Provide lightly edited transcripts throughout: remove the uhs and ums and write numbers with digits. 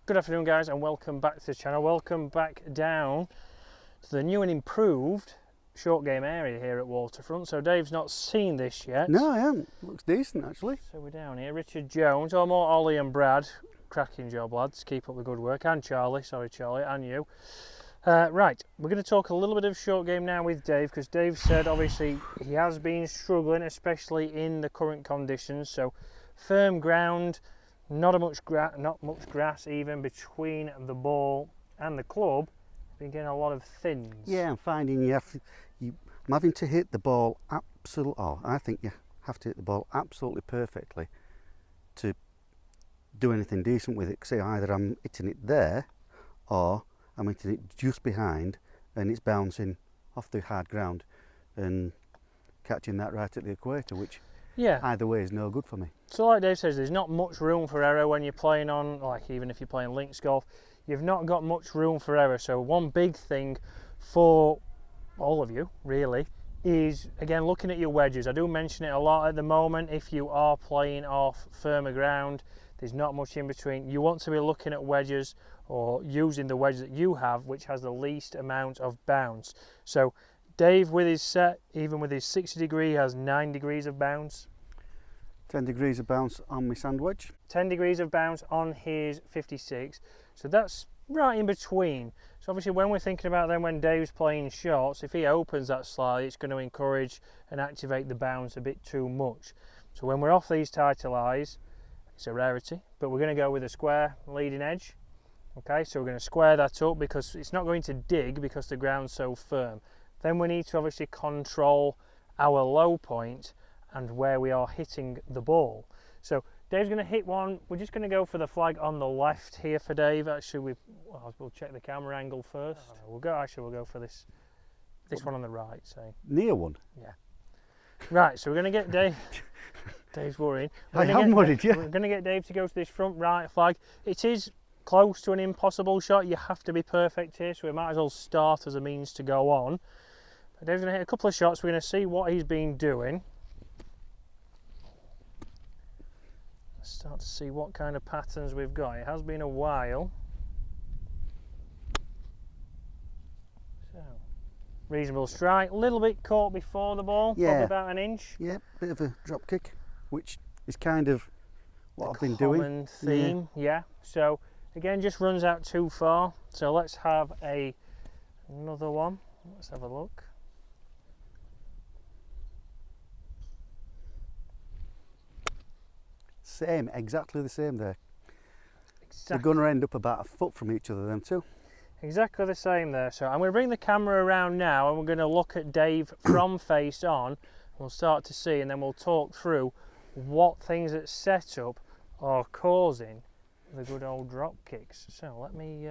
Good afternoon guys and welcome back to the channel. Welcome back down to the new and improved short game area here at Waterfront. So Dave's not seen this yet. No, I haven't. Looks decent actually. So we're down here. Richard Jones, or more Ollie and Brad. Cracking job lads, keep up the good work. And Charlie, sorry Charlie, and you. Right, we're going to talk a little bit of short game now with Dave, because Dave said obviously he has been struggling, especially in the current conditions. So firm ground, not much grass even between the ball and the club. Been getting a lot of thins. Yeah, I'm finding I'm having to hit the ball I think you have to hit the ball absolutely perfectly to do anything decent with it. Say either I'm hitting it there or I'm hitting it just behind and it's bouncing off the hard ground and catching that right at the equator, which either way is no good for me. So like Dave says, there's not much room for error when you're playing on, like even if you're playing links golf, you've not got much room for error. So one big thing for all of you really is, again, looking at your wedges. I do mention it a lot at the moment. If you are playing off firmer ground, there's not much in between. You want to be looking at wedges or using the wedge that you have, which has the least amount of bounce. So Dave, with his set, even with his 60 degree, has 9 degrees of bounce. 10 degrees of bounce on my sand wedge. 10 degrees of bounce on his 56. So that's right in between. So obviously when we're thinking about then when Dave's playing shots, if he opens that slightly, it's going to encourage and activate the bounce a bit too much. So when we're off these tighter lies, it's a rarity, but we're going to go with a square leading edge. Okay, so we're going to square that up because it's not going to dig because the ground's so firm. Then we need to obviously control our low point and where we are hitting the ball. So Dave's going to hit one. We're just going to go for the flag on the left here for Dave. Actually, we'll check the camera angle first. We'll go for this one on the right. Say near one. Yeah. Right. So we're going to get Dave. Dave's worrying. I am worried. Yeah. We're going to get Dave to go to this front right flag. It is close to an impossible shot. You have to be perfect here, so we might as well start as a means to go on. But Dave's going to hit a couple of shots. We're going to see what he's been doing. Start to see what kind of patterns we've got. It has been a while. So, reasonable strike. A little bit caught before the ball, probably about an inch. Yeah, bit of a drop kick, which is kind of what I've been doing. Common theme, yeah. So again, just runs out too far. So let's have another one. Let's have a look. Same, exactly the same there. Exactly. They're going to end up about a foot from each other, them two. Exactly the same there. So I'm going to bring the camera around now and we're going to look at Dave from face on. We'll start to see and then we'll talk through what things at setup are causing the good old drop kicks. So let me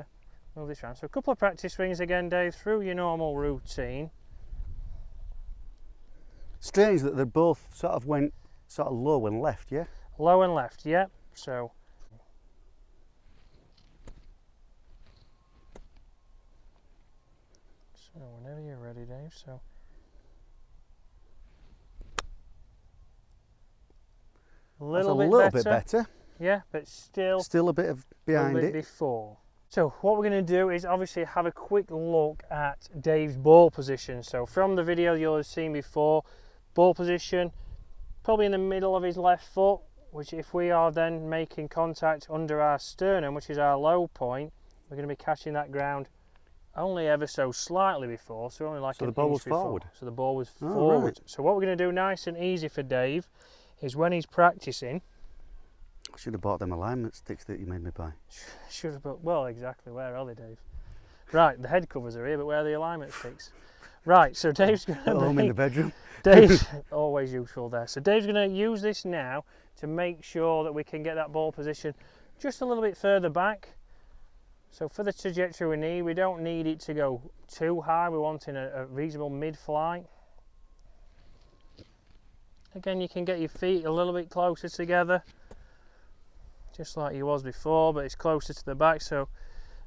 move this around. So a couple of practice swings again, Dave, through your normal routine. Strange that they both sort of went sort of low and left, yeah? Low and left, yep. So whenever you're ready, Dave. So a little bit better. Yeah, but still a bit of behind it before. So what we're going to do is obviously have a quick look at Dave's ball position. So from the video you'll have seen before, ball position probably in the middle of his left foot, which if we are then making contact under our sternum, which is our low point, we're going to be catching that ground only ever so slightly before, so only like an inch before. So the ball was forward? So the ball was forward. Right. So what we're going to do nice and easy for Dave is when he's practicing... I should have bought them alignment sticks that you made me buy. Should have bought, well, exactly, where are they, Dave? Right, the head covers are here, but where are the alignment sticks? Right, so Dave's going to home in the bedroom. Dave's always useful there. So Dave's going to use this now to make sure that we can get that ball position just a little bit further back. So for the trajectory we need, we don't need it to go too high. We're wanting a reasonable mid-flight. Again, you can get your feet a little bit closer together, just like you was before, but it's closer to the back. So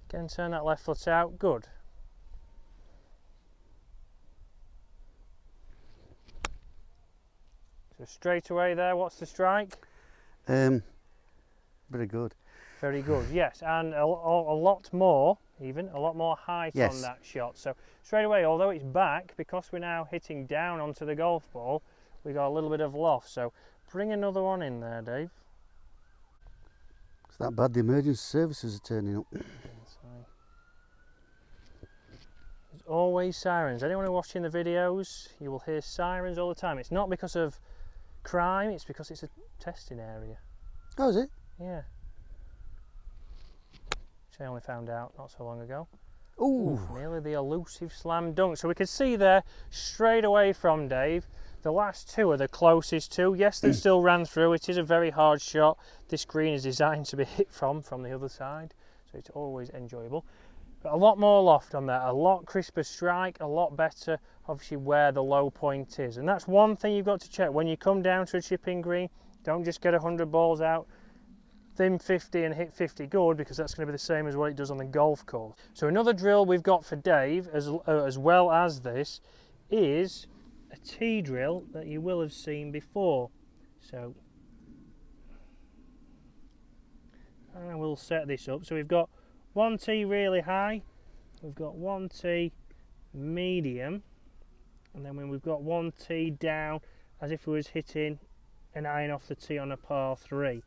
again, turn that left foot out. Good. So straight away there, what's the strike? Very good. Very good, yes, and a lot more, even a lot more height on that shot. So straight away, although it's back, because we're now hitting down onto the golf ball, we got a little bit of loft. So bring another one in there, Dave. It's that bad the emergency services are turning up. There's always sirens. Anyone who's watching the videos, you will hear sirens all the time. It's not because of crime, it's because it's a testing area. Oh, is it? Yeah. Which I only found out not so long ago. Ooh. Nearly the elusive slam dunk. So we can see there straight away from Dave, the last two are the closest two. Yes, they still ran through. It is a very hard shot. This green is designed to be hit from the other side, so it's always enjoyable. But a lot more loft on that, a lot crisper strike, a lot better obviously where the low point is. And that's one thing you've got to check when you come down to a chipping green. Don't just get 100 balls out, thin 50 and hit 50 good, because that's going to be the same as what it does on the golf course. So another drill we've got for Dave, as well as this, is a tee drill that you will have seen before. So I will set this up. So we've got one tee really high, we've got one tee medium, and then when we've got one tee down as if we was hitting an iron off the tee on a par 3.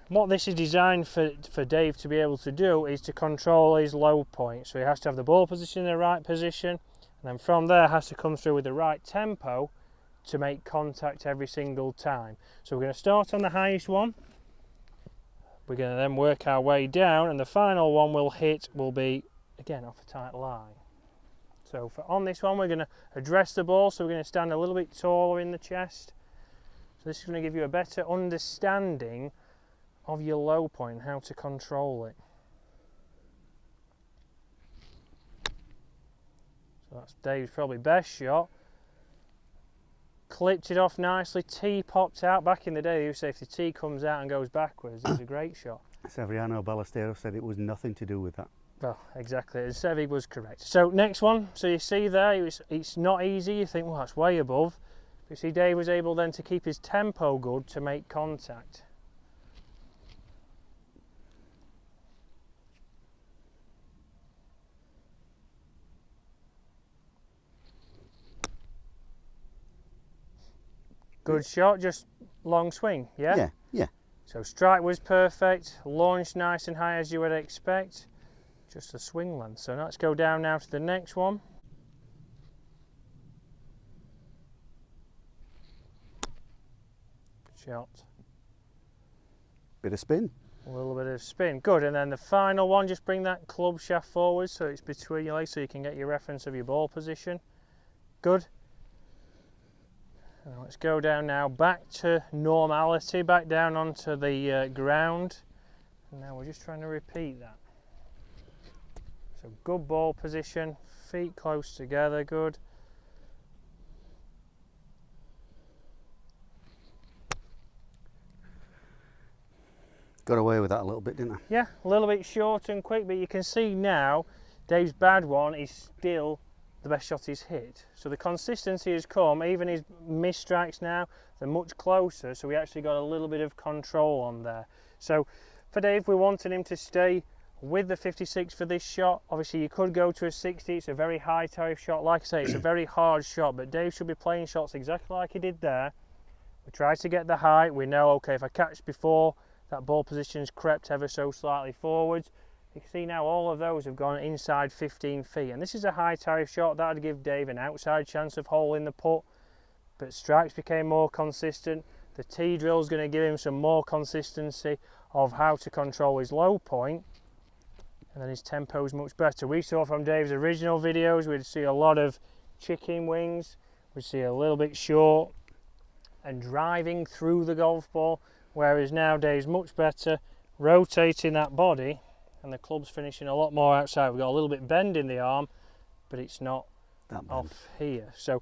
What this is designed for Dave to be able to do is to control his low point. So he has to have the ball position in the right position, and then from there has to come through with the right tempo to make contact every single time. So we're going to start on the highest one. We're going to then work our way down, and the final one we'll hit will be, again, off a tight line. So on this one, we're going to address the ball, so we're going to stand a little bit taller in the chest. So this is going to give you a better understanding of your low point, how to control it. So that's Dave's probably best shot. Clipped it off nicely, tee popped out. Back in the day, they used to say if the tee comes out and goes backwards, it's a great shot. Severiano Ballesteros said it was nothing to do with that. Well, exactly, and Sevi was correct. So next one, so you see there, it's not easy. You think, well, that's way above. But you see Dave was able then to keep his tempo good to make contact. Good shot, just long swing, yeah? Yeah, yeah. So strike was perfect, launched nice and high as you would expect, just a swing length. So let's go down now to the next one. Shot. Bit of spin. A little bit of spin, good. And then the final one, just bring that club shaft forward so it's between your legs so you can get your reference of your ball position. Good. Now let's go down now, back to normality, back down onto the ground. And now we're just trying to repeat that. So good ball position, feet close together, good. Got away with that a little bit, didn't I? Yeah, a little bit short and quick, but you can see now Dave's bad one is still the best shot he's hit. So the consistency has come, even his missed strikes now, they're much closer, so we actually got a little bit of control on there. So for Dave, we wanted him to stay with the 56 for this shot. Obviously you could go to a 60, it's a very high tariff shot. Like I say, it's a very hard shot, but Dave should be playing shots exactly like he did there. We try to get the height, we know, okay, if I catch before, that ball position's crept ever so slightly forwards. You can see now all of those have gone inside 15 feet, and this is a high tariff shot. That would give Dave an outside chance of holing the putt, but strikes became more consistent. The tee drill is going to give him some more consistency of how to control his low point, and then his tempo is much better. We saw from Dave's original videos, we'd see a lot of chicken wings, we'd see a little bit short and driving through the golf ball, whereas now Dave's much better rotating that body, and the club's finishing a lot more outside. We've got a little bit bend in the arm, but it's not off here. So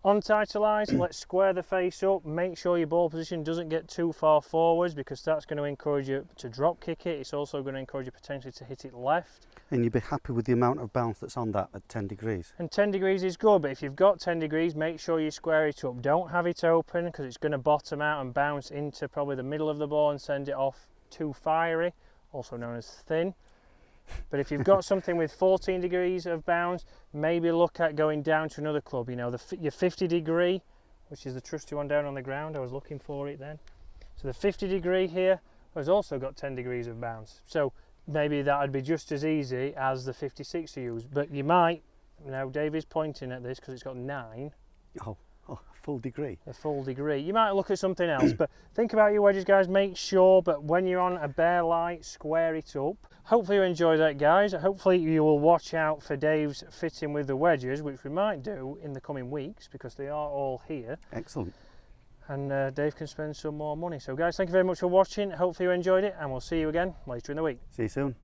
on tighter eyes, let's square the face up. Make sure your ball position doesn't get too far forwards, because that's going to encourage you to drop kick it. It's also going to encourage you potentially to hit it left. And you'd be happy with the amount of bounce that's on that at 10 degrees. And 10 degrees is good, but if you've got 10 degrees, make sure you square it up. Don't have it open, because it's going to bottom out and bounce into probably the middle of the ball and send it off too fiery. also known as thin. But if you've got something with 14 degrees of bounce, maybe look at going down to another club. You know, your 50 degree, which is the trusty one down on the ground. I was looking for it then. So the 50 degree here has also got 10 degrees of bounce. So maybe that would be just as easy as the 56 to use. But you might, you know, Dave is pointing at this because it's got 9. Oh, a full degree. A full degree. You might look at something else, but think about your wedges, guys. Make sure, but when you're on a bare light, square it up. Hopefully you enjoy that, guys. Hopefully you will watch out for Dave's fitting with the wedges, which we might do in the coming weeks because they are all here. Excellent. And Dave can spend some more money. So guys, thank you very much for watching. Hopefully you enjoyed it, and we'll see you again later in the week. See you soon.